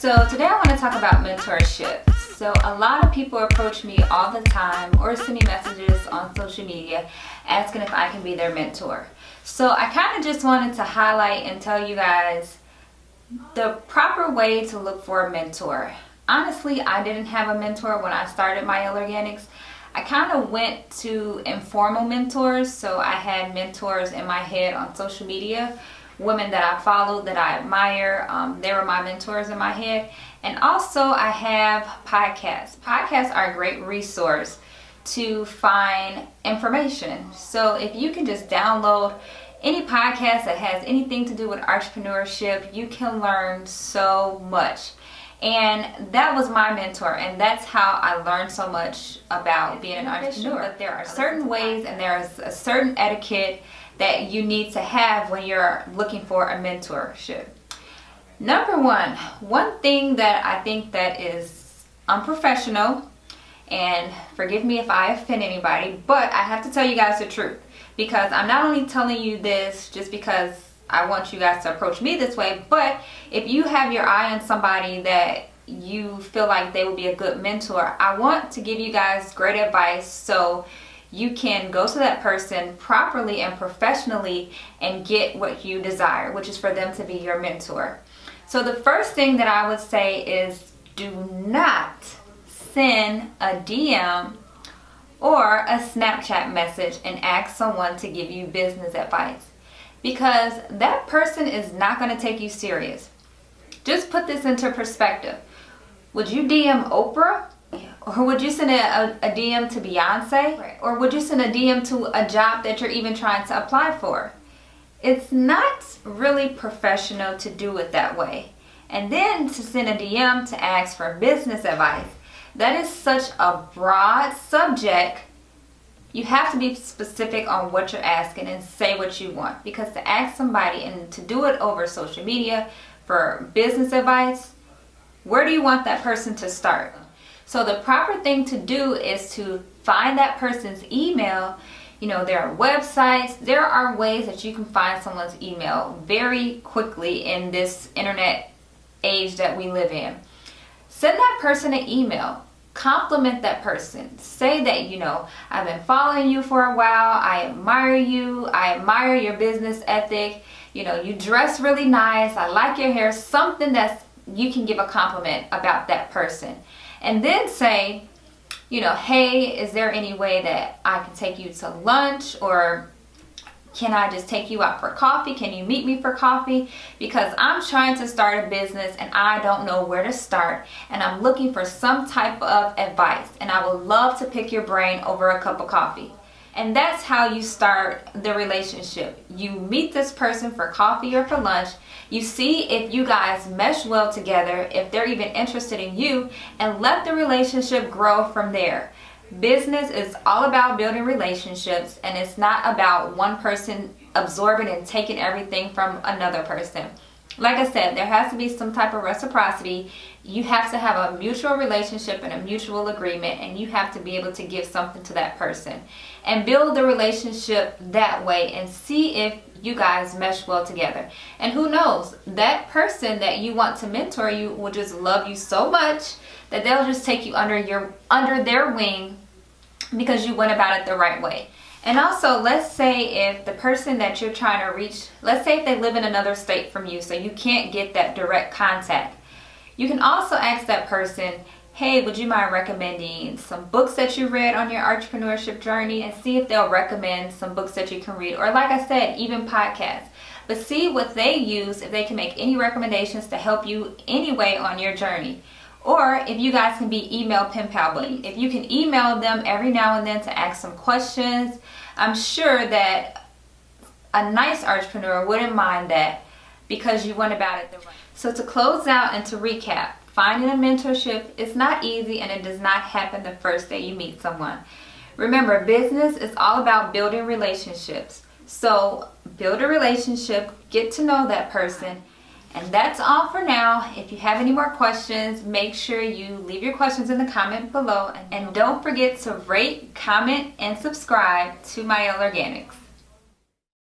So today I want to talk about mentorship. So a lot of people approach me all the time or send me messages on social media asking if I can be their mentor. So I kind of just wanted to highlight and tell you guys the proper way to look for a mentor. Honestly, I didn't have a mentor when I started Mielle Organics. I kind of went to informal mentors, so I had mentors in my head on social media, women that I followed, that I admire. They were my mentors in my head. And also I have podcasts. Podcasts are a great resource to find information. So if you can just download any podcast that has anything to do with entrepreneurship, you can learn so much. And that was my mentor, and that's how I learned so much about being an entrepreneur. But there are certain ways and there's a certain etiquette that you need to have when you're looking for a mentorship. Number one thing that I think that is unprofessional, and forgive me if I offend anybody, but I have to tell you guys the truth, because I'm not only telling you this just because I want you guys to approach me this way, but if you have your eye on somebody that you feel like they would be a good mentor, I want to give you guys great advice so you can go to that person properly and professionally and get what you desire, which is for them to be your mentor. So the first thing that I would say is, do not send a DM or a Snapchat message and ask someone to give you business advice, because that person is not going to take you serious. Just put this into perspective. Would you DM Oprah? Or would you send a DM to Beyonce? Right. Or would you send a DM to a job that you're even trying to apply for? It's not really professional to do it that way. And then to send a DM to ask for business advice. That is such a broad subject. You have to be specific on what you're asking and say what you want. Because to ask somebody and to do it over social media for business advice, where do you want that person to start? So the proper thing to do is to find that person's email. You know, there are websites, there are ways that you can find someone's email very quickly in this internet age that we live in. Send that person an email. Compliment that person. Say that, you know, I've been following you for a while. I admire you. I admire your business ethic. You know, you dress really nice. I like your hair. Something that you can give a compliment about that person. And then say, you know, hey, is there any way that I can take you to lunch, or can I just take you out for coffee? Can you meet me for coffee? Because I'm trying to start a business and I don't know where to start, and I'm looking for some type of advice, and I would love to pick your brain over a cup of coffee. And that's how you start the relationship. You meet this person for coffee or for lunch. You see if you guys mesh well together, if they're even interested in you, and let the relationship grow from there. Business is all about building relationships, and it's not about one person absorbing and taking everything from another person. Like I said, there has to be some type of reciprocity. You have to have a mutual relationship and a mutual agreement, and you have to be able to give something to that person and build the relationship that way and see if you guys mesh well together. And who knows, that person that you want to mentor you will just love you so much that they'll just take you under their wing because you went about it the right way. And also, let's say if the person that you're trying to reach, let's say if they live in another state from you, so you can't get that direct contact, you can also ask that person, hey, would you mind recommending some books that you read on your entrepreneurship journey, and see if they'll recommend some books that you can read, or like I said, even podcasts. But see what they use, if they can make any recommendations to help you anyway on your journey. Or if you guys can be email pen pal buddies. If you can email them every now and then to ask some questions, I'm sure that a nice entrepreneur wouldn't mind that, because you went about it the right way. So to close out and to recap, finding a mentorship is not easy, and it does not happen the first day you meet someone. Remember, business is all about building relationships. So build a relationship, get to know that person. And that's all for now. If you have any more questions, make sure you leave your questions in the comment below. And don't forget to rate, comment, and subscribe to Mielle Organics.